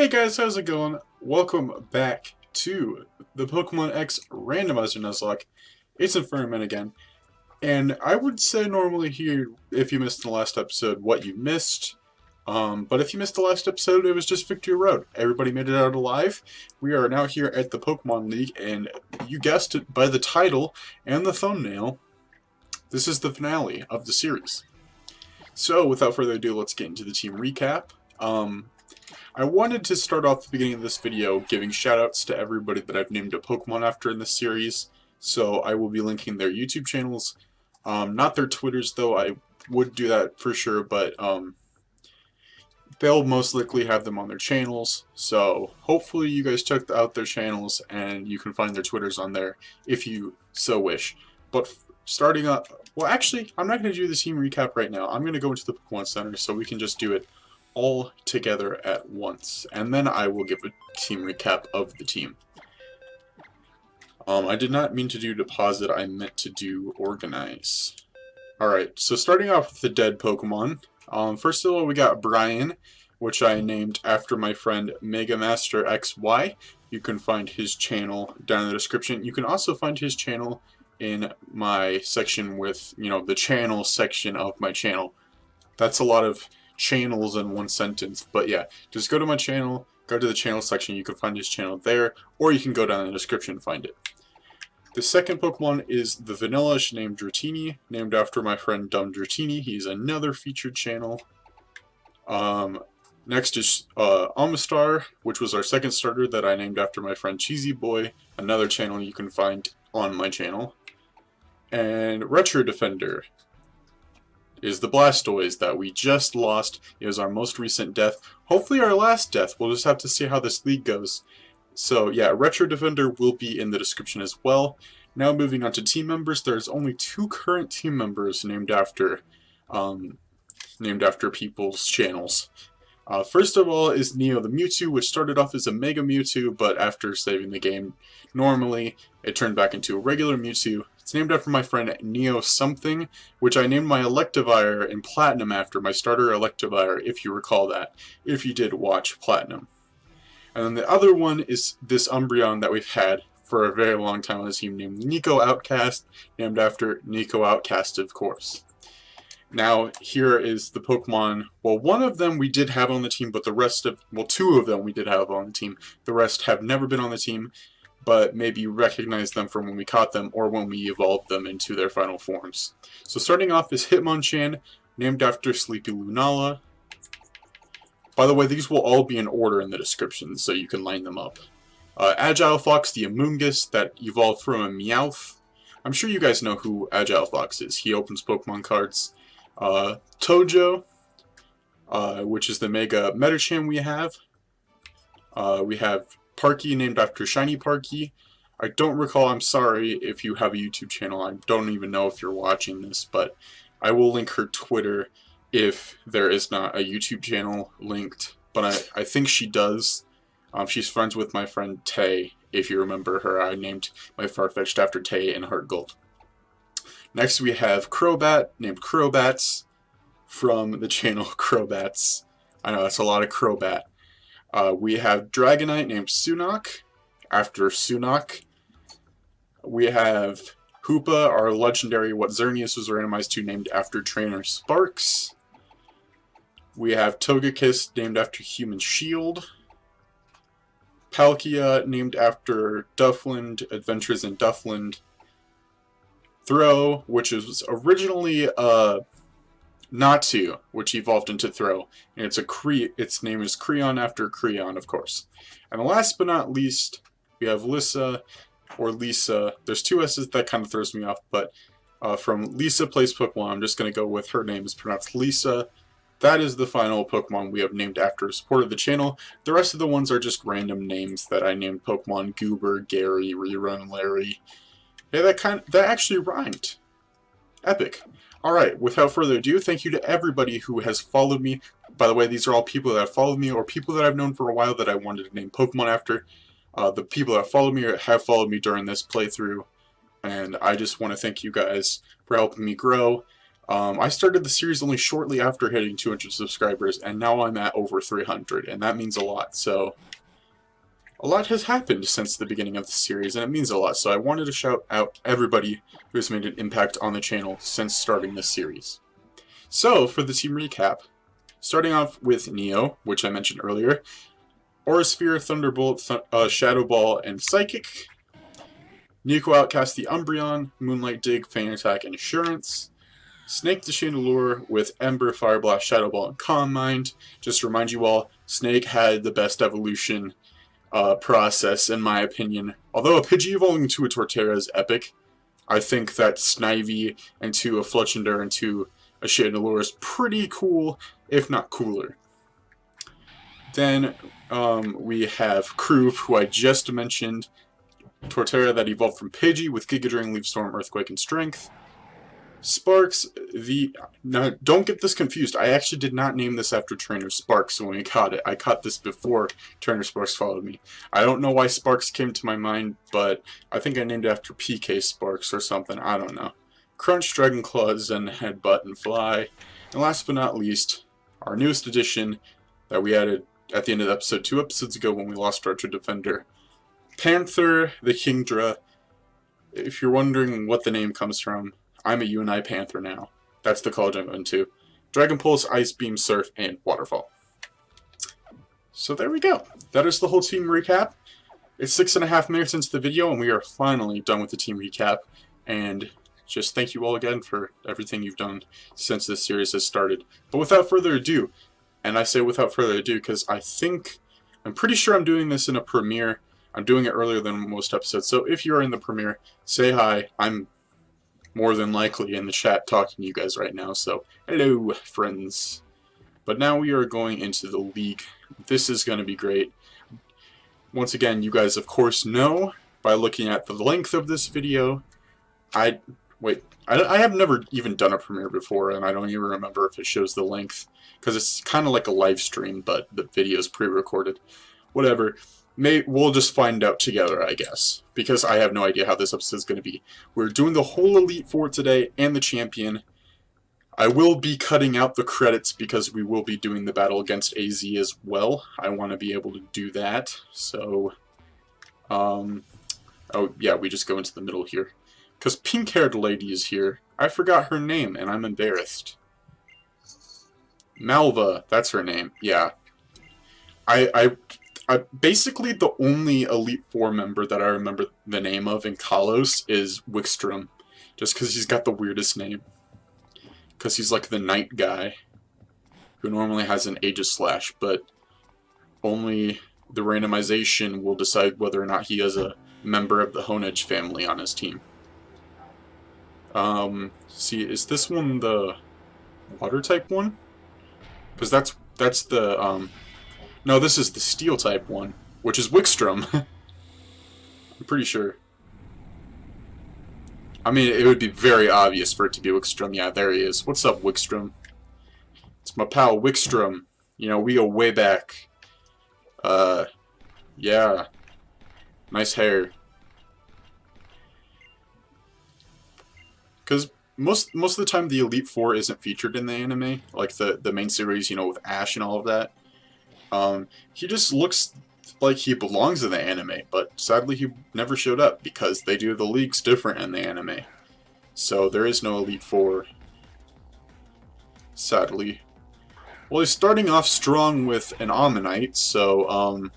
Hey guys, how's it going? Welcome back to the Pokémon X Randomizer Nuzlocke. It's Infernment again, and I would say normally here, if you missed the last episode, what you missed. But if you missed the last episode, it was just Victory Road. Everybody made it out alive. We are now here at the Pokemon League, and you guessed it by the title and the thumbnail, this is the finale of the series. So, without further ado, let's get into the team recap. I wanted to start off the beginning of this video giving shoutouts to everybody that I've named a Pokemon after in this series, so I will be linking their YouTube channels. Not their Twitters though, I would do that for sure, but they'll most likely have them on their channels, so hopefully you guys check out their channels and you can find their Twitters on there if you so wish. But starting up, well actually, I'm not going to do the team recap right now. I'm going to go into the Pokemon Center so we can just do it all together at once, and then I will give a team recap of the team. I did not mean to do deposit, I meant to do organize. Alright, so starting off with the dead Pokemon, first of all we got Brian, which I named after my friend Mega Master XY. You can find his channel down in the description. You can also find his channel in my section with, the channel section of my channel. That's a lot of channels in one sentence, but yeah, just go to my channel, go to the channel section, you can find his channel there, or you can go down in the description and find it. The second Pokemon is the Vanillish named Dratini, named after my friend Dumb Dratini. He's another featured channel. Next is Amistar, which was our second starter that I named after my friend Cheesy Boy, another channel you can find on my channel. And Retro Defender is the Blastoise that we just lost. It was our most recent death. Hopefully our last death. We'll just have to see how this league goes. So yeah, Retro Defender will be in the description as well. Now moving on to team members, there's only 2 current team members named after people's channels. First of all is Neo the Mewtwo, which started off as a Mega Mewtwo, but after saving the game normally, it turned back into a regular Mewtwo. It's named after my friend Neo Something, which I named my Electivire in Platinum after, my starter Electivire, if you recall that, if you did watch Platinum. And then the other one is this Umbreon that we've had for a very long time on the team, named Nico Outcast, named after Nico Outcast, of course. Now, here is the Pokemon. Well, one of them we did have on the team, but the rest of, well, 2 of them we did have on the team. The rest have never been on the team, but maybe you recognize them from when we caught them or when we evolved them into their final forms. So starting off is Hitmonchan, named after Sleepy Lunala. By the way, these will all be in order in the description, so you can line them up. Agile Fox, the Amoonguss that evolved from a Meowth. I'm sure you guys know who Agile Fox is. He opens Pokemon cards. Tojo, which is the Mega Metachan we have. We have Parky, named after Shiny Parky. I don't recall, I'm sorry if you have a YouTube channel, I don't even know if you're watching this, but I will link her Twitter if there is not a YouTube channel linked, but I think she does. She's friends with my friend Tay, if you remember her. I named my Farfetch'd after Tay in Heart Gold. Next we have Crobat, named Crobats, from the channel Crobats. I know, that's a lot of Crobat. We have Dragonite, named Sunoc, after Sunoc. We have Hoopa, our legendary what Xerneas was randomized to, named after Trainer Sparks. We have Togekiss, named after Human Shield. Palkia, named after Duffland, Adventures in Duffland. Throw, which was originally Natu, which evolved into Throw, and its name is Creon after Creon, of course. And last but not least, we have Lissa, or Lisa. There's 2 S's that kind of throws me off, but from Lisa Plays Pokemon, I'm just going to go with her name is pronounced Lisa. That is the final Pokemon we have named after support of the channel. The rest of the ones are just random names that I named Pokemon: Goober, Gary, Rerun, Larry. Yeah, that actually rhymed. Epic. Alright, without further ado, thank you to everybody who has followed me. By the way, these are all people that have followed me or people that I've known for a while that I wanted to name Pokemon after. The people that followed me have followed me during this playthrough, and I just want to thank you guys for helping me grow. I started the series only shortly after hitting 200 subscribers, and now I'm at over 300, and that means a lot. So, a lot has happened since the beginning of the series, and it means a lot. So I wanted to shout out everybody who has made an impact on the channel since starting this series. So, for the team recap, starting off with Neo, which I mentioned earlier, Aura Sphere, Thunderbolt, Shadow Ball, and Psychic. Nico outcast the Umbreon, Moonlight Dig, Feint Attack, and Assurance. Snake the Chandelure with Ember, Fire Blast, Shadow Ball, and Calm Mind. Just to remind you all, Snake had the best evolution process, in my opinion. Although a Pidgey evolving to a Torterra is epic, I think that Snivy into a Fletchinder into a Chandelure is pretty cool, if not cooler. Then we have Kroov, who I just mentioned. Torterra that evolved from Pidgey with Giga Drain, Leaf Storm, Earthquake, and Strength. Sparks, now don't get this confused, I actually did not name this after Trainer Sparks when we caught it. I caught this before Trainer Sparks followed me. I don't know why Sparks came to my mind, but I think I named it after PK Sparks or something, I don't know. Crunch, Dragon Claws, and Headbutt and Fly. And last but not least, our newest addition that we added at the end of the episode 2 episodes ago when we lost our Ultra Defender. Panther the Kingdra. If you're wondering what the name comes from, I'm a UNI Panther now. That's the college I'm going to. Dragon Pulse, Ice Beam, Surf, and Waterfall. So there we go. That is the whole team recap. It's 6.5 minutes into the video, and we are finally done with the team recap. And just thank you all again for everything you've done since this series has started. But without further ado, and I say without further ado because I'm pretty sure I'm doing this in a premiere. I'm doing it earlier than most episodes. So if you're in the premiere, say hi. I'm more than likely in the chat talking to you guys right now, so hello friends. But now we are going into the league. This is going to be great. Once again, you guys of course know by looking at the length of this video. I have never even done a premiere before, and I don't even remember if it shows the length, because it's kind of like a live stream, but the video is pre-recorded. Whatever. We'll just find out together, I guess, because I have no idea how this episode is going to be. We're doing the whole Elite Four today and the Champion. I will be cutting out the credits because we will be doing the battle against AZ as well. I want to be able to do that, so... oh, yeah, we just go into the middle here. Because pink-haired lady is here. I forgot her name, and I'm embarrassed. Malva, that's her name, yeah. Basically, the only Elite Four member that I remember the name of in Kalos is Wikstrom. Just because he's got the weirdest name. Because he's like the night guy. Who normally has an Aegislash, but only the randomization will decide whether or not he has a member of the Honedge family on his team. See, is this one the water type one? Because that's the, no, this is the steel type one, which is Wikstrom. I'm pretty sure. I mean, it would be very obvious for it to be Wikstrom. Yeah, there he is. What's up, Wikstrom? It's my pal, Wikstrom. You know, we go way back. Yeah. Nice hair. Because most of the time the Elite Four isn't featured in the anime. Like the main series, you know, with Ash and all of that. He just looks like he belongs in the anime, but sadly he never showed up because they do the leagues different in the anime. So there is no Elite Four, sadly. Well, he's starting off strong with an Ammonite, so,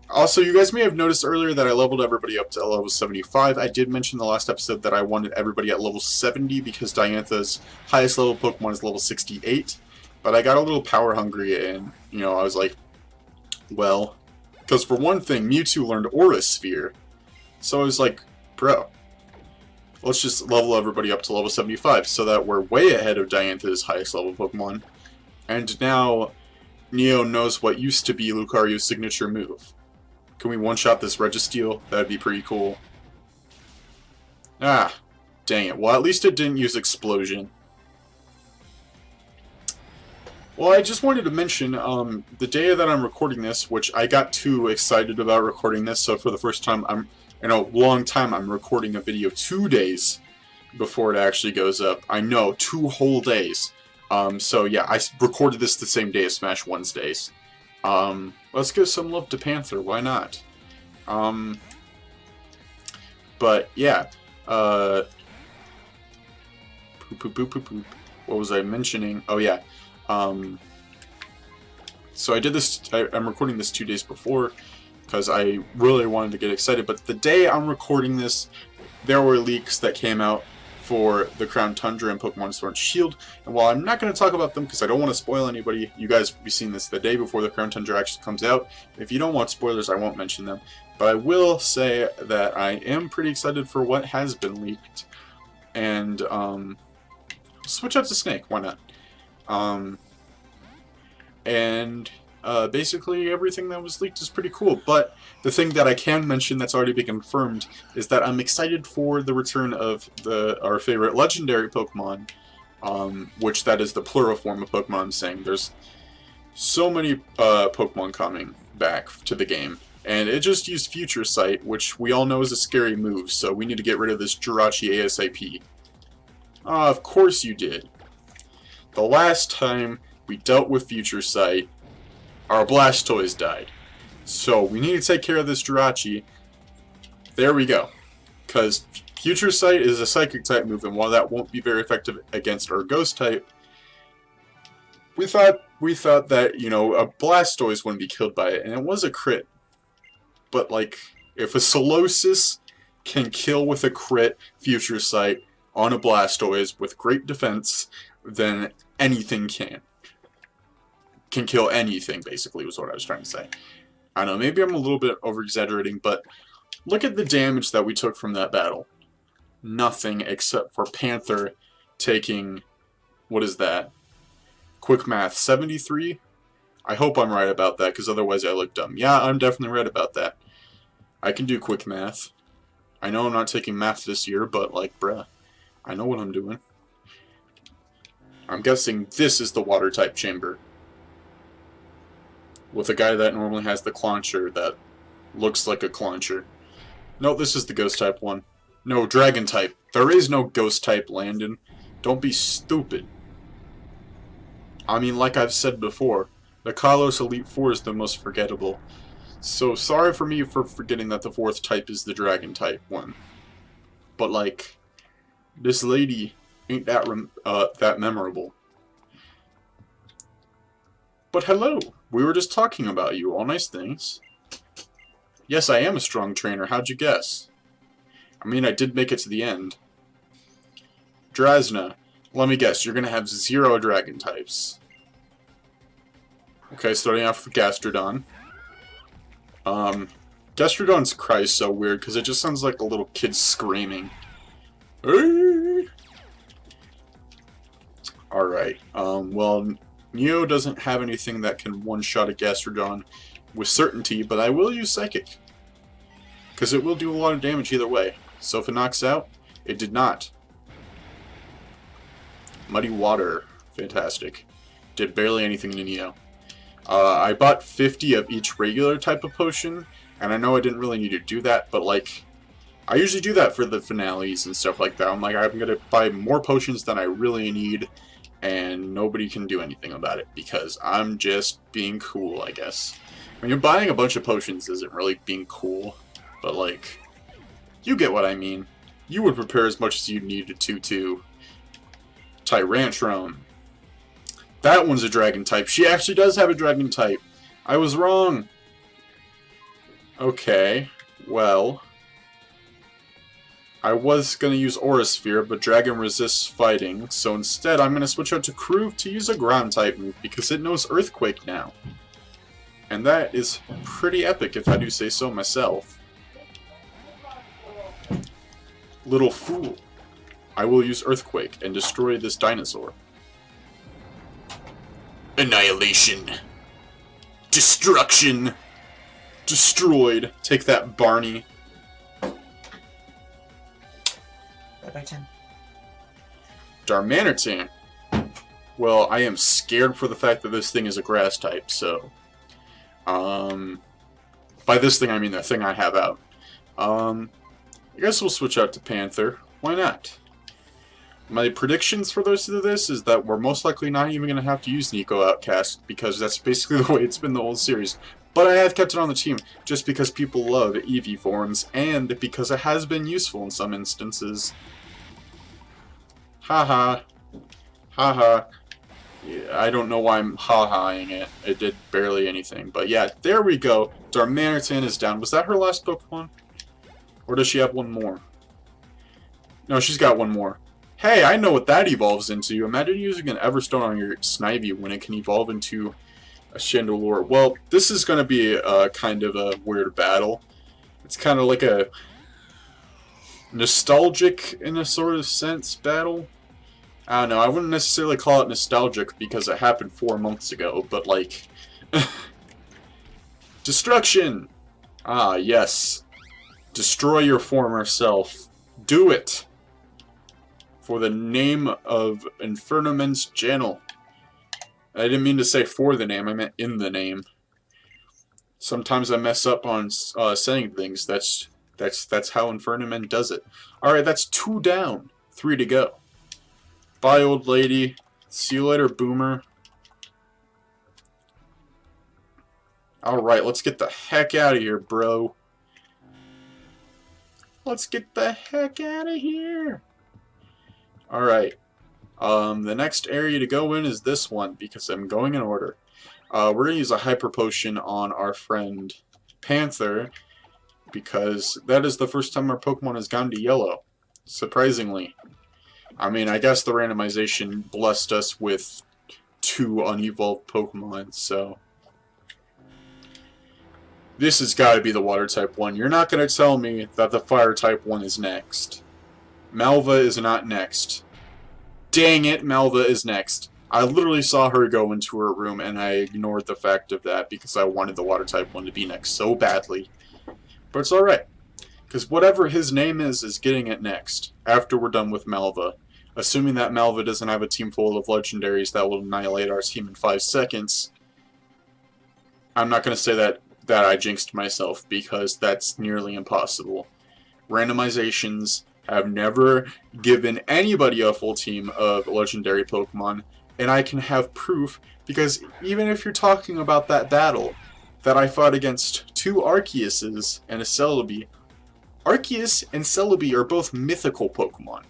also, you guys may have noticed earlier that I leveled everybody up to level 75. I did mention in the last episode that I wanted everybody at level 70 because Diantha's highest level Pokemon is level 68. But I got a little power hungry and, you know, I was like, well, because for one thing, Mewtwo learned Aura Sphere. So I was like, bro, let's just level everybody up to level 75 so that we're way ahead of Diantha's highest level Pokemon. And now, Neo knows what used to be Lucario's signature move. Can we one-shot this Registeel? That'd be pretty cool. Ah, dang it. Well, at least it didn't use Explosion. Well, I just wanted to mention, the day that I'm recording this, which I got too excited about recording this, so for the first time in a long time, I'm recording a video 2 days before it actually goes up. I know, 2 whole days. So yeah, I recorded this the same day as Smash Wednesdays. Let's give some love to Panther, why not? But yeah, poop, poop, poop, poop, poop. What was I mentioning? Oh yeah, so I did this, I'm recording this 2 days before, because I really wanted to get excited, but the day I'm recording this, there were leaks that came out for the Crown Tundra and Pokemon Sword and Shield, and while I'm not going to talk about them because I don't want to spoil anybody, you guys will be seeing this the day before the Crown Tundra actually comes out. If you don't want spoilers, I won't mention them, but I will say that I am pretty excited for what has been leaked, and switch out to Snake, why not? Basically everything that was leaked is pretty cool, but the thing that I can mention that's already been confirmed is that I'm excited for the return of our favorite legendary Pokemon, which that is the plural form of Pokemon I'm saying. There's so many Pokemon coming back to the game, and it just used Future Sight, which we all know is a scary move, so we need to get rid of this Jirachi ASAP. Of course you did. The last time we dealt with Future Sight, our Blastoise died. So we need to take care of this Jirachi. There we go. Because Future Sight is a Psychic type move, and while that won't be very effective against our Ghost type, we thought that, you know, a Blastoise wouldn't be killed by it, and it was a crit. But like, if a Solosis can kill with a crit Future Sight on a Blastoise with great defense, then anything can kill anything, basically, was what I was trying to say. I don't know, maybe I'm a little bit over-exaggerating, but look at the damage that we took from that battle. Nothing except for Panther taking, what is that? Quick math, 73? I hope I'm right about that, because otherwise I look dumb. Yeah, I'm definitely right about that. I can do quick math. I know I'm not taking math this year, but like, bruh, I know what I'm doing. I'm guessing this is the water-type chamber, with a guy that normally has the Clauncher that looks like a Clauncher. No, this is the Ghost-type one. No, Dragon-type. There is no Ghost-type, Landon. Don't be stupid. I mean, like I've said before, the Kalos Elite Four is the most forgettable. So, sorry for me for forgetting that the 4th type is the Dragon-type one. But, like, this lady ain't that memorable. But hello, we were just talking about you, all nice things. Yes, I am a strong trainer, how'd you guess? I mean, I did make it to the end. Drasna, let me guess, you're gonna have 0 dragon types. Okay, starting off with Gastrodon. Gastrodon's cry is so weird, because it just sounds like a little kid screaming. Alright, well, Neo doesn't have anything that can one-shot a Gastrodon with certainty, but I will use Psychic. Because it will do a lot of damage either way. So if it knocks out, it did not. Muddy Water. Fantastic. Did barely anything to Neo. I bought 50 of each regular type of potion, and I know I didn't really need to do that, but like, I usually do that for the finales and stuff like that. I'm like, I'm going to buy more potions than I really need, and nobody can do anything about it, because I'm just being cool, I guess. When you're buying a bunch of potions isn't really being cool, but like, you get what I mean. You would prepare as much as you needed to Tyrantrum. That one's a dragon type. She actually does have a dragon type. I was wrong. Okay, well, I was going to use Aura Sphere, but Dragon resists fighting, so instead I'm going to switch out to Groove to use a ground type move, because it knows Earthquake now. And that is pretty epic, if I do say so myself. Little fool. I will use Earthquake and destroy this dinosaur. Annihilation. Destruction. Destroyed. Take that, Barney. Darmanitan. Well, I am scared for the fact that this thing is a grass type, so... by this thing I mean the thing I have out. I guess we'll switch out to Panther. Why not? My predictions for those of this is that we're most likely not even going to have to use Nico Outcast, because that's basically the way it's been the whole series. But I have kept it on the team, just because people love Eevee forms, and because it has been useful in some instances. Haha. Haha. Yeah, I don't know why I'm ha-haing it. It did barely anything. But yeah, there we go. Darmanitan is down. Was that her last Pokemon? Or does she have one more? No, she's got one more. Hey, I know what that evolves into. Imagine using an Everstone on your Snivy when it can evolve into a Chandelure. Well, this is going to be a kind of a weird battle. It's kind of like a nostalgic, in a sort of sense, battle. I don't know, I wouldn't necessarily call it nostalgic because it happened 4 months ago, but like... Destruction! Ah, yes. Destroy your former self. Do it! For the name of Infernoment's channel. I didn't mean to say for the name, I meant in the name. Sometimes I mess up on saying things. That's how Infernoment does it. Alright, that's 2 down. 3 to go. Bye, old lady. See you later, boomer. Alright, let's get the heck out of here, bro. Let's get the heck out of here. Alright. The next area to go in is this one, because I'm going in order. We're going to use a Hyper Potion on our friend Panther, because that is the first time our Pokemon has gone to yellow. Surprisingly. I mean, I guess the randomization blessed us with 2 unevolved Pokemon, so... This has got to be the Water-type one. You're not going to tell me that the Fire-type one is next. Malva is not next. Dang it, Malva is next. I literally saw her go into her room, and I ignored the fact of that because I wanted the Water-type one to be next so badly. But it's alright. Because whatever his name is getting it next, after we're done with Malva. Assuming that Malva doesn't have a team full of legendaries that will annihilate our team in 5 seconds. I'm not going to say that I jinxed myself, because that's nearly impossible. Randomizations have never given anybody a full team of legendary Pokemon, and I can have proof, because even if you're talking about that battle that I fought against 2 Arceuses and a Celebi, Arceus and Celebi are both mythical Pokemon.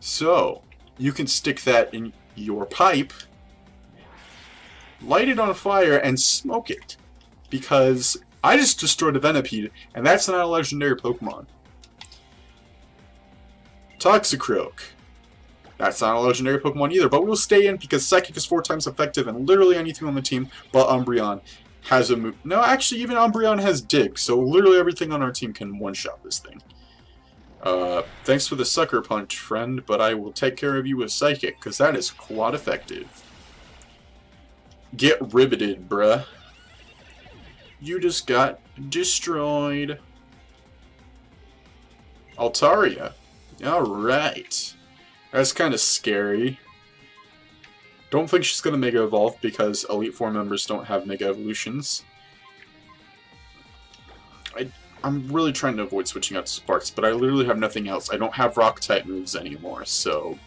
So, you can stick that in your pipe, light it on fire, and smoke it. Because I just destroyed a Venipede, and that's not a legendary Pokemon. Toxicroak. That's not a legendary Pokemon either, but we'll stay in because Psychic is 4 times effective and literally anything on the team but Umbreon has a move. No, actually, even Umbreon has Dig, so literally everything on our team can one-shot this thing. Thanks for the Sucker Punch, friend, but I will take care of you with Psychic, because that is quite effective. Get riveted, bruh. You just got destroyed. Altaria. Alright. That's kind of scary. Don't think she's going to Mega Evolve, because Elite Four members don't have Mega Evolutions. I'm really trying to avoid switching out to Sparks, but I literally have nothing else. I don't have Rock-type moves anymore, so...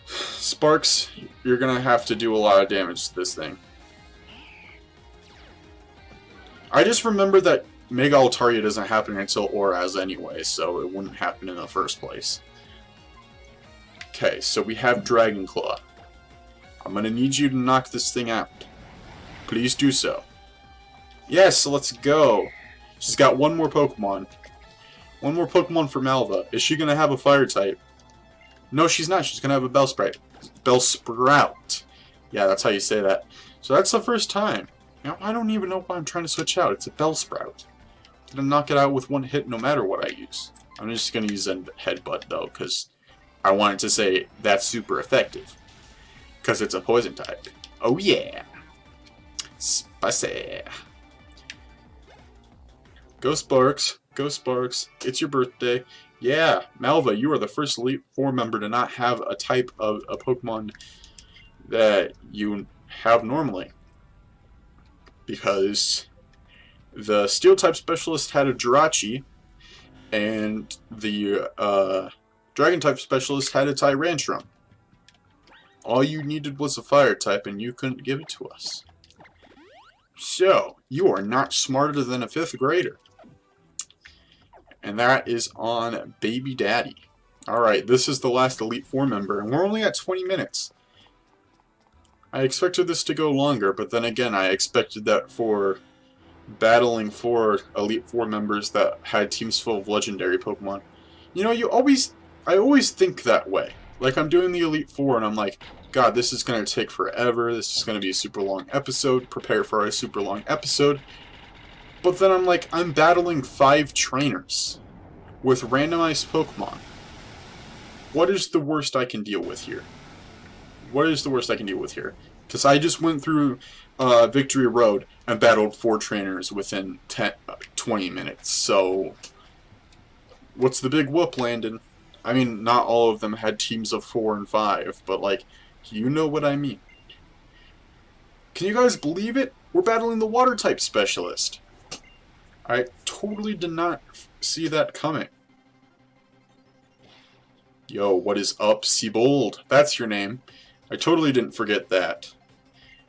Sparks, you're going to have to do a lot of damage to this thing. I just remember that Mega Altaria doesn't happen until Oraz anyway, so it wouldn't happen in the first place. Okay, so we have Dragon Claw. I'm going to need you to knock this thing out. Please do so. Yes, let's go. She's got 1 more Pokemon. 1 more Pokemon for Malva. Is she going to have a Fire type? No, she's not. She's going to have a Bellsprout. Bellsprout. Yeah, that's how you say that. So that's the first time. You know, I don't even know why I'm trying to switch out. It's a Bellsprout. I'm going to knock it out with 1 hit no matter what I use. I'm just going to use Headbutt, though, because I wanted to say that's super effective. Because it's a Poison type. Oh, yeah. Spicy. Go Sparks. Go Sparks. It's your birthday. Yeah, Malva, you are the first Elite Four member to not have a type of a Pokemon that you have normally. Because the Steel-type specialist had a Jirachi, and the Dragon-type specialist had a Tyrantrum. All you needed was a fire type, and you couldn't give it to us. So, you are not smarter than a 5th grader. And that is on Baby Daddy. Alright, this is the last Elite Four member, and we're only at 20 minutes. I expected this to go longer, but then again, I expected that for battling 4 Elite Four members that had teams full of legendary Pokemon. You know, I always think that way. Like, I'm doing the Elite Four, and I'm like, God, this is going to take forever, this is going to be a super long episode, prepare for a super long episode. But then I'm like, I'm battling 5 trainers with randomized Pokemon. What is the worst I can deal with here? What is the worst I can deal with here? Because I just went through Victory Road and battled 4 trainers within 20 minutes, so what's the big whoop, Landon? I mean, not all of them had teams of 4 and 5, but, like, you know what I mean. Can you guys believe it? We're battling the Water-type specialist. I totally did not see that coming. Yo, what is up, Siebold? That's your name. I totally didn't forget that.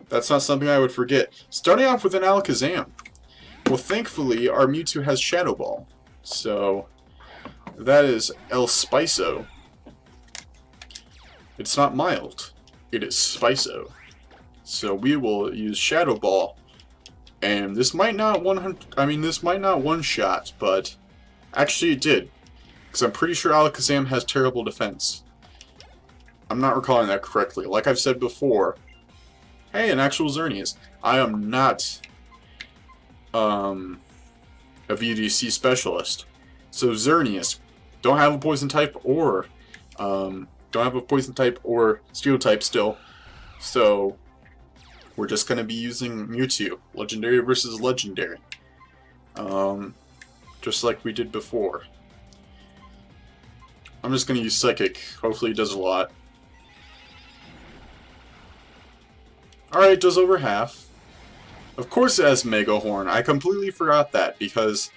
That's not something I would forget. Starting off with an Alakazam. Well, thankfully, our Mewtwo has Shadow Ball. So, that is El Spiso. It's not mild. It is Spiso. So we will use Shadow Ball. And this might not one-shot, but actually it did. Because I'm pretty sure Alakazam has terrible defense. I'm not recalling that correctly. Like I've said before, hey, an actual Xerneas. I am not a VDC specialist. So Xerneas, don't have a poison type or steel type still. So we're just gonna be using Mewtwo, legendary versus legendary. Just like we did before. I'm just gonna use Psychic. Hopefully it does a lot. Alright, it does over half. Of course it has Mega Horn. I completely forgot that because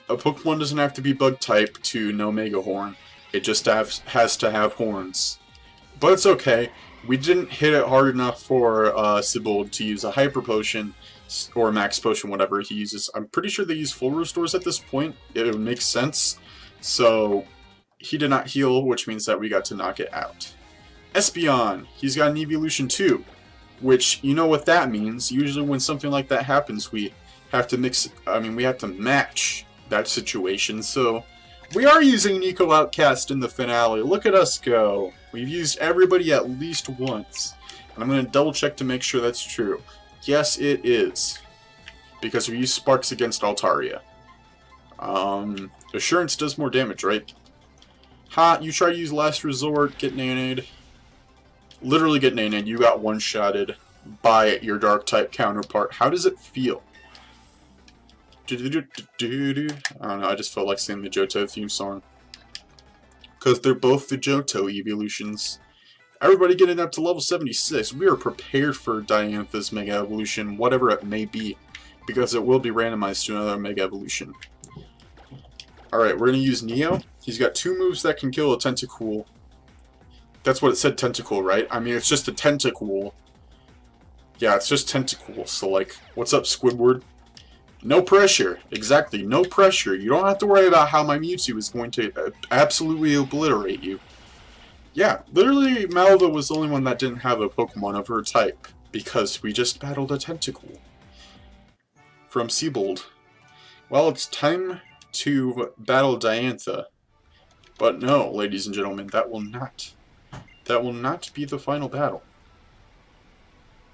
a Pokemon doesn't have to be Bug type to know Mega Horn. It just has to have horns. But it's okay. We didn't hit it hard enough for Siebold to use a Hyper Potion or Max Potion, whatever he uses. I'm pretty sure they use full restores at this point. It would make sense. So he did not heal, which means that we got to knock it out. Espeon, he's got an Evolution 2, which, you know what that means. Usually when something like that happens, we have to match that situation. So we are using Nico Outcast in the finale. Look at us go. We've used everybody at least once. And I'm going to double check to make sure that's true. Yes, it is. Because we used Sparks against Altaria. Assurance does more damage, right? Ha, you try to use Last Resort, get Nanade. Literally get Nanade. You got one-shotted by your Dark-type counterpart. How does it feel? I don't know, I just felt like singing the Johto theme song. Because they're both the Johto evolutions. Everybody getting up to level 76. We are prepared for Diantha's Mega Evolution, whatever it may be. Because it will be randomized to another Mega Evolution. Alright, we're going to use Neo. He's got 2 moves that can kill a Tentacool. That's what it said, Tentacool, right? I mean, it's just a Tentacool. Yeah, it's just Tentacool. So, like, what's up, Squidward? No pressure. Exactly, no pressure. You don't have to worry about how my Mewtwo is going to absolutely obliterate you. Yeah, literally, Malva was the only one that didn't have a Pokemon of her type. Because we just battled a Tentacool. From Siebold. Well, it's time to battle Diantha. But no, ladies and gentlemen, that will not be the final battle.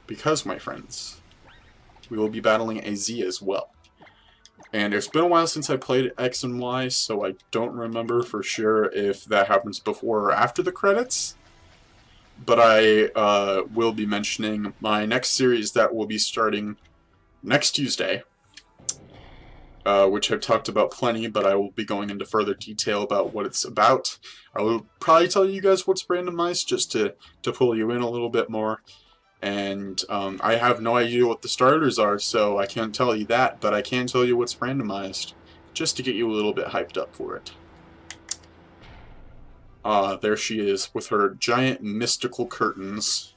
Because, my friends, we will be battling a Z as well. And it's been a while since I played X and Y, so I don't remember for sure if that happens before or after the credits. But I will be mentioning my next series that will be starting next Tuesday. Which I've talked about plenty, but I will be going into further detail about what it's about. I will probably tell you guys what's randomized, just to pull you in a little bit more. And I have no idea what the starters are, so I can't tell you that, but I can tell you what's randomized, just to get you a little bit hyped up for it. There she is with her giant mystical curtains.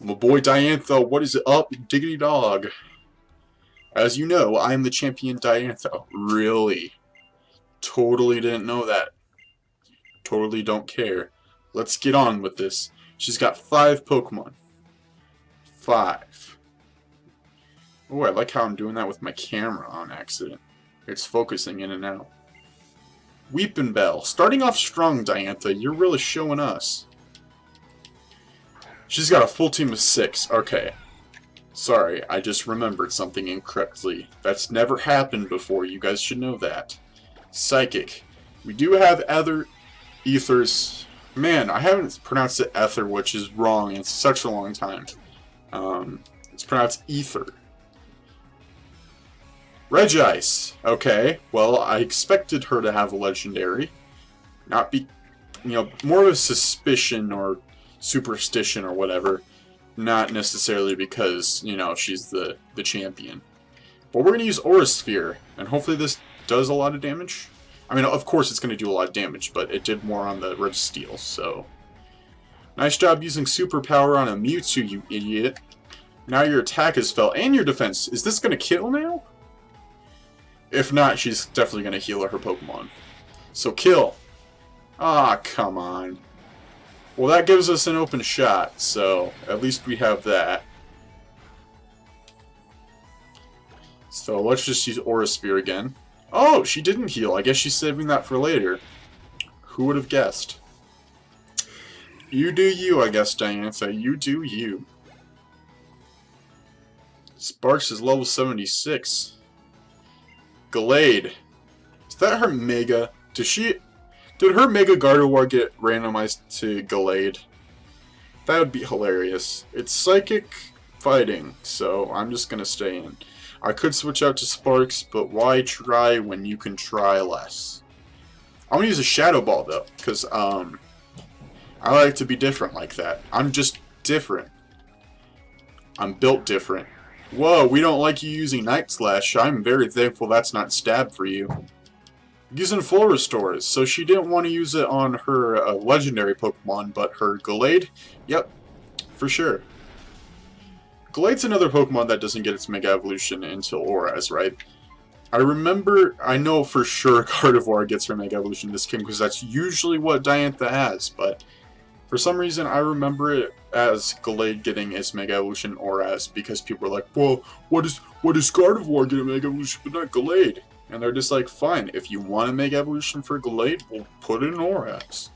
My boy Diantha, what is up, diggity dog? As you know, I am the champion Diantha. Really? Totally didn't know that. Totally don't care. Let's get on with this. She's got 5 Pokemon. 5. Oh, I like how I'm doing that with my camera on accident. It's focusing in and out. Weepin' Bell. Starting off strong, Diantha. You're really showing us. She's got a full team of 6. Okay. Sorry, I just remembered something incorrectly. That's never happened before. You guys should know that. Psychic. We do have other ethers. Man, I haven't pronounced it ether, which is wrong. It's such a long time. It's pronounced ether. Regice. Okay, well, I expected her to have a legendary. Not be, more of a suspicion or superstition or whatever. Not necessarily because, she's the champion. But we're going to use Aura Sphere, and hopefully this does a lot of damage. I mean, of course it's going to do a lot of damage, but it did more on the Registeel, so... Nice job using Superpower on a Mewtwo, you idiot. Now your attack is fell, and your defense. Is this going to kill now? If not, she's definitely going to heal her Pokemon. So kill. Ah, come on. Well, that gives us an open shot, so at least we have that. So let's just use Aura Sphere again. Oh, she didn't heal. I guess she's saving that for later. Who would have guessed? You do you, I guess, Diantha. You do you. Sparks is level 76. Gallade. Is that her Mega? Did her Mega Gardevoir get randomized to Gallade? That would be hilarious. It's Psychic Fighting, so I'm just gonna stay in. I could switch out to Sparks, but why try when you can try less? I'm gonna use a Shadow Ball though, because I like to be different like that. I'm just different. I'm built different. Whoa, we don't like you using Night Slash. I'm very thankful that's not stab for you. Using Full Restores, so she didn't want to use it on her legendary Pokemon, but her Gallade? Yep, for sure. Gallade's another Pokemon that doesn't get its Mega Evolution until Auras, right? I know for sure Gardevoir gets her Mega Evolution this game, because that's usually what Diantha has, but for some reason I remember it as Gallade getting its Mega Evolution Auras, because people were like, well, what is Gardevoir getting Mega Evolution but not Gallade? And they're just like, fine, if you want to make evolution for Gallade, we'll put it in Auras.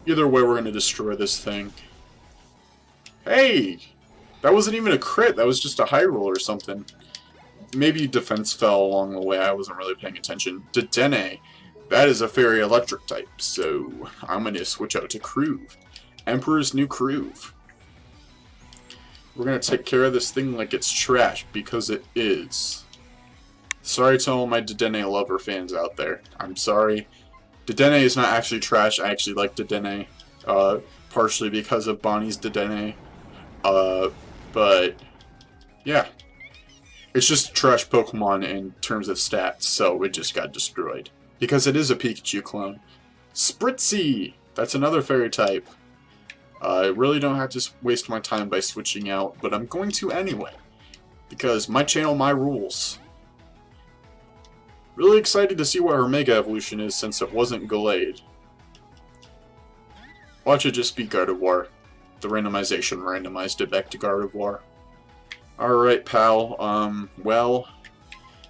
Either way, we're going to destroy this thing. Hey! That wasn't even a crit, that was just a high roll or something. Maybe defense fell along the way, I wasn't really paying attention. Dedenne. That is a Fairy Electric type, so I'm going to switch out to Groove. Emperor's New Groove. We're going to take care of this thing like it's trash, because it is. Sorry to all my Dedenne lover fans out there. I'm sorry. Dedenne is not actually trash. I actually like Dedenne. Partially because of Bonnie's Dedenne. But, yeah. It's just a trash Pokemon in terms of stats, so it just got destroyed. Because it is a Pikachu clone. Spritzy! That's another Fairy type. I really don't have to waste my time by switching out, but I'm going to anyway. Because my channel, my rules. Really excited to see what her Mega Evolution is since it wasn't Gallade. Watch it just be Gardevoir. The randomization randomized it back to Gardevoir. Alright, pal. Well,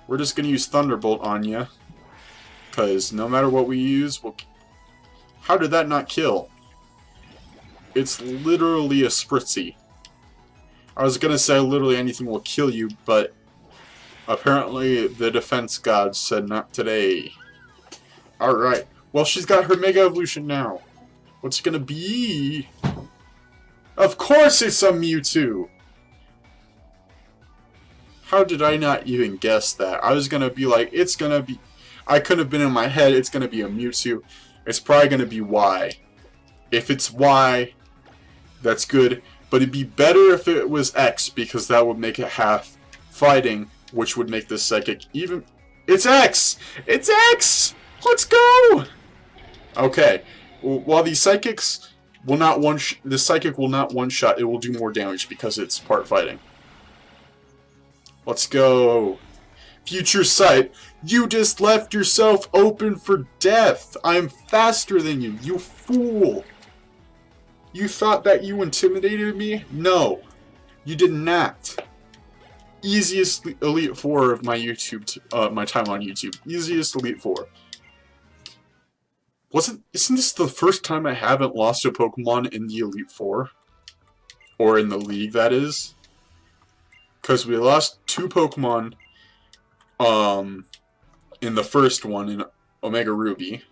we're just gonna use Thunderbolt on ya. Because no matter what we use, we'll... How did that not kill? It's literally a Spritzy. I was gonna say literally anything will kill you, but... apparently, the defense gods said not today. Alright. Well, she's got her Mega Evolution now. What's it gonna be? Of course it's a Mewtwo! How did I not even guess that? I was gonna be like, it's gonna be... I could have been in my head, it's gonna be a Mewtwo. It's probably gonna be Y. If it's Y, that's good. But it'd be better if it was X, because that would make it half fighting. Which would make this Psychic even... It's X! It's X! Let's go! Okay. While the psychics will not the psychic will not one-shot, it will do more damage because it's part fighting. Let's go. Future Sight, you just left yourself open for death. I am faster than you, you fool. You thought that you intimidated me? No, you did not. Easiest Elite Four of my my time on YouTube. Easiest Elite Four. Isn't this the first time I haven't lost a Pokemon in the Elite Four? Or in the League, that is. Because we lost 2 Pokemon in the first one, in Omega Ruby.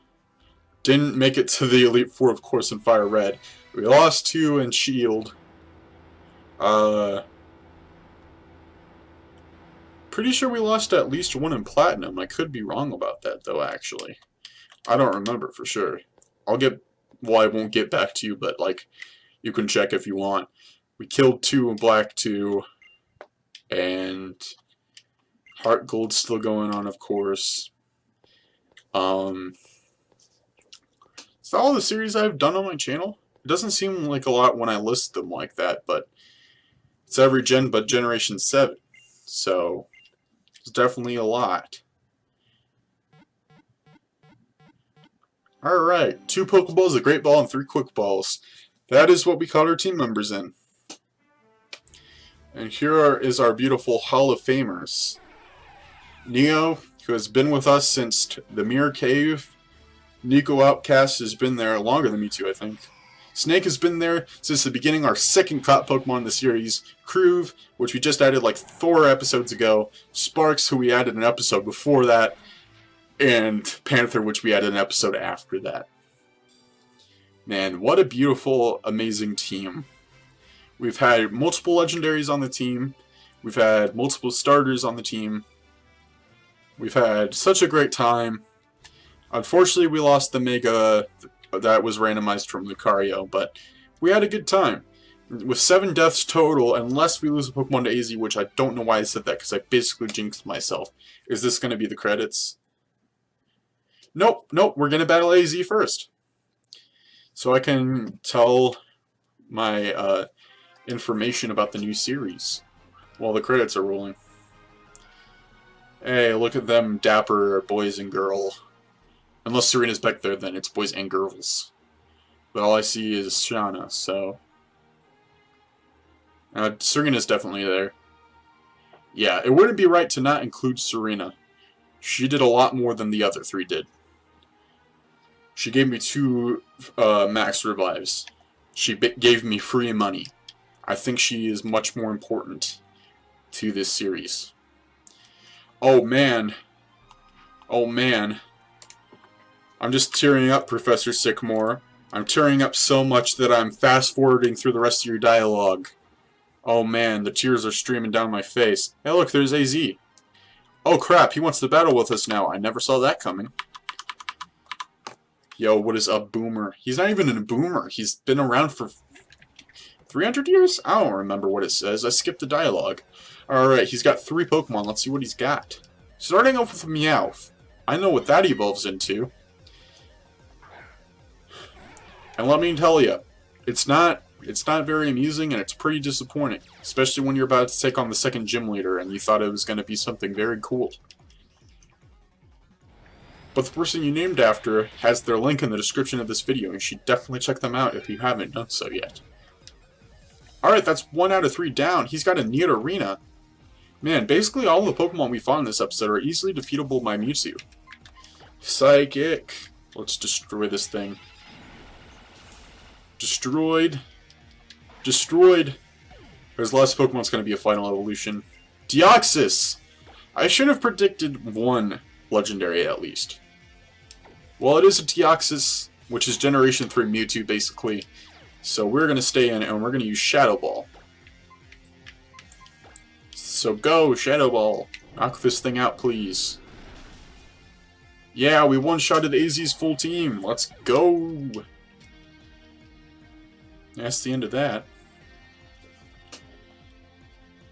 Didn't make it to the Elite Four, of course, in Fire Red. We lost 2 in Shield. Pretty sure we lost at least 1 in Platinum. I could be wrong about that, though, actually. I don't remember for sure. Well, I won't get back to you, but, like, you can check if you want. We killed 2 in Black 2. And Heart Gold's still going on, of course. Is that all the series I've done on my channel? It doesn't seem like a lot when I list them like that, but it's every gen but Generation 7. So, it's definitely a lot. Alright, 2 Pokeballs, a Great Ball, and 3 Quick Balls. That is what we caught our team members in. And here is our beautiful Hall of Famers. Neo, who has been with us since the Mirror Cave. Nico Outcast has been there longer than me too, I think. Snake has been there since the beginning, our second caught Pokemon in the series. Kroov, which we just added like 4 episodes ago. Sparks, who we added an episode before that. And Panther, which we added an episode after that. Man, what a beautiful, amazing team. We've had multiple legendaries on the team. We've had multiple starters on the team. We've had such a great time. Unfortunately, we lost the Mega that was randomized from Lucario, but we had a good time. With 7 deaths total, unless we lose a Pokemon to AZ, which I don't know why I said that, because I basically jinxed myself. Is this going to be the credits? Nope, we're going to battle AZ first. So I can tell my information about the new series while the credits are rolling. Hey, look at them dapper boys and girls. Unless Serena's back there, then it's boys and girls. But all I see is Shauna, so... Serena's definitely there. Yeah, it wouldn't be right to not include Serena. She did a lot more than the other 3 did. She gave me 2 max revives. She gave me free money. I think she is much more important to this series. Oh man. Oh man. I'm just tearing up, Professor Sycamore. I'm tearing up so much that I'm fast-forwarding through the rest of your dialogue. Oh man, the tears are streaming down my face. Hey look, there's AZ. Oh crap, he wants to battle with us now. I never saw that coming. Yo, what is up, Boomer? He's not even a Boomer. He's been around for 300 years? I don't remember what it says. I skipped the dialogue. Alright, he's got 3 Pokemon. Let's see what he's got. Starting off with Meowth. I know what that evolves into. And let me tell you, it's not very amusing and it's pretty disappointing. Especially when you're about to take on the second gym leader and you thought it was going to be something very cool. But the person you named after has their link in the description of this video, and you should definitely check them out if you haven't done so yet. Alright, that's 1 out of 3 down. He's got a Nidorina. Man, basically all the Pokemon we fought in this episode are easily defeatable by Mewtwo. Psychic. Let's destroy this thing. Destroyed. Destroyed. His last Pokemon's going to be a final evolution. Deoxys! I should have predicted 1 legendary at least. Well, it is a Deoxys, which is Generation 3 Mewtwo, basically. So we're going to stay in, and we're going to use Shadow Ball. So go, Shadow Ball. Knock this thing out, please. Yeah, we one-shotted AZ's full team. Let's go. That's the end of that.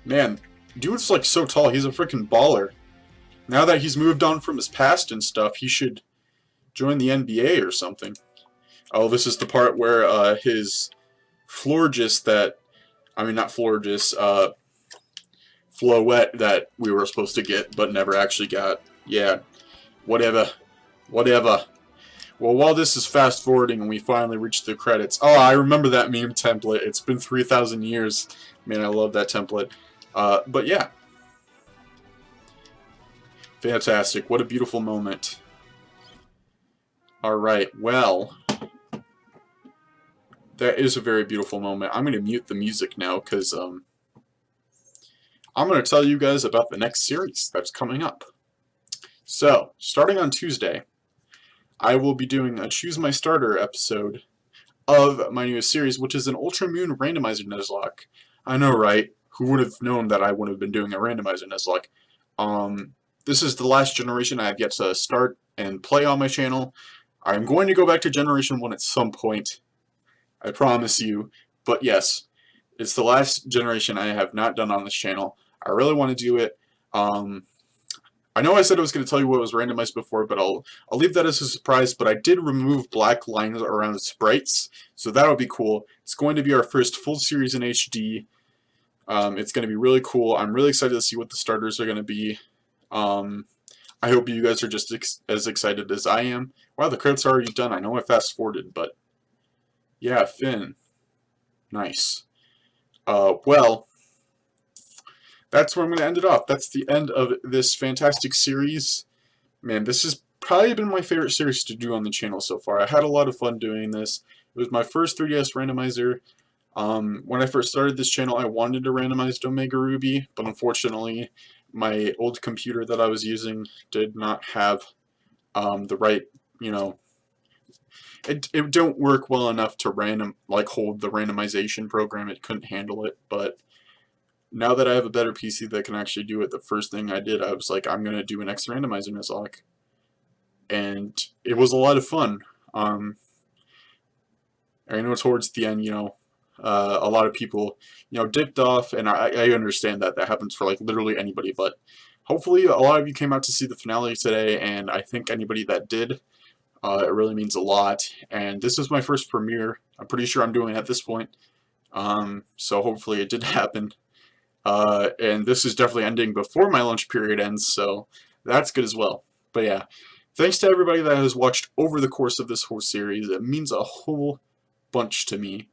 Man, dude's like so tall. He's a freaking baller. Now that he's moved on from his past and stuff, he should join the NBA or something. Oh, this is the part where his Florges that, I mean not Florges, Floette that we were supposed to get but never actually got. Yeah, whatever. Whatever. Well, while this is fast forwarding and we finally reach the credits. Oh, I remember that meme template. It's been 3,000 years. Man, I love that template. But yeah. Fantastic. What a beautiful moment. Alright, well. That is a very beautiful moment. I'm going to mute the music now because I'm going to tell you guys about the next series that's coming up. So, starting on Tuesday, I will be doing a Choose My Starter episode of my newest series, which is an Ultra Moon Randomizer Nuzlocke. I know, right? Who would have known that I would have been doing a Randomizer Nuzlocke? This is the last generation I have yet to start and play on my channel. I'm going to go back to Generation 1 at some point. I promise you. But yes, it's the last generation I have not done on this channel. I really want to do it. I know I said I was going to tell you what was randomized before, but I'll leave that as a surprise. But I did remove black lines around the sprites, so that'll be cool. It's going to be our first full series in HD. It's going to be really cool. I'm really excited to see what the starters are going to be. I hope you guys are just as excited as I am. Wow, the credits are already done. I know I fast forwarded, but yeah, Finn. Nice. Well, that's where I'm going to end it off. That's the end of this fantastic series. Man, this has probably been my favorite series to do on the channel so far. I had a lot of fun doing this. It was my first 3DS randomizer. When I first started this channel, I wanted to randomize Omega Ruby, but unfortunately, my old computer that I was using did not have the right, it don't work well enough to hold the randomization program. It couldn't handle it, but now that I have a better PC that can actually do it, the first thing I did, I was like, I'm going to do an X Randomizer Nuzlocke. And it was a lot of fun. I know towards the end, a lot of people, dipped off, and I understand that happens for, literally anybody, but hopefully a lot of you came out to see the finale today, and I think anybody that did, it really means a lot. And this is my first premiere. I'm pretty sure I'm doing it at this point. So hopefully it did happen. And this is definitely ending before my lunch period ends, so that's good as well. But yeah, thanks to everybody that has watched over the course of this whole series. It means a whole bunch to me.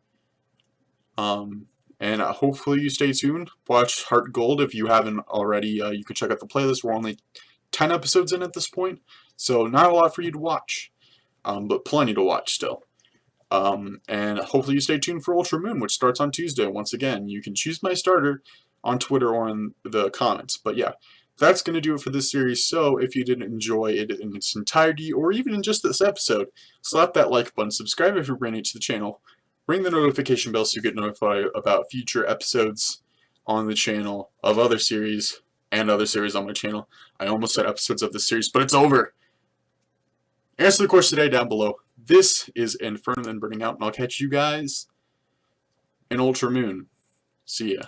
And hopefully you stay tuned. Watch Heart Gold if you haven't already. You can check out the playlist. We're only 10 episodes in at this point, so not a lot for you to watch, but plenty to watch still. And hopefully you stay tuned for Ultra Moon, which starts on Tuesday. Once again, you can choose my starter on Twitter or in the comments. But yeah, that's going to do it for this series. So if you didn't enjoy it in its entirety, or even in just this episode, slap that like button, subscribe if you're brand new to the channel, ring the notification bell so you get notified about future episodes on the channel of other series and other series on my channel. I almost said episodes of this series, but it's over. Answer the question today down below. This is Inferno and Burning Out, and I'll catch you guys in Ultra Moon. See ya.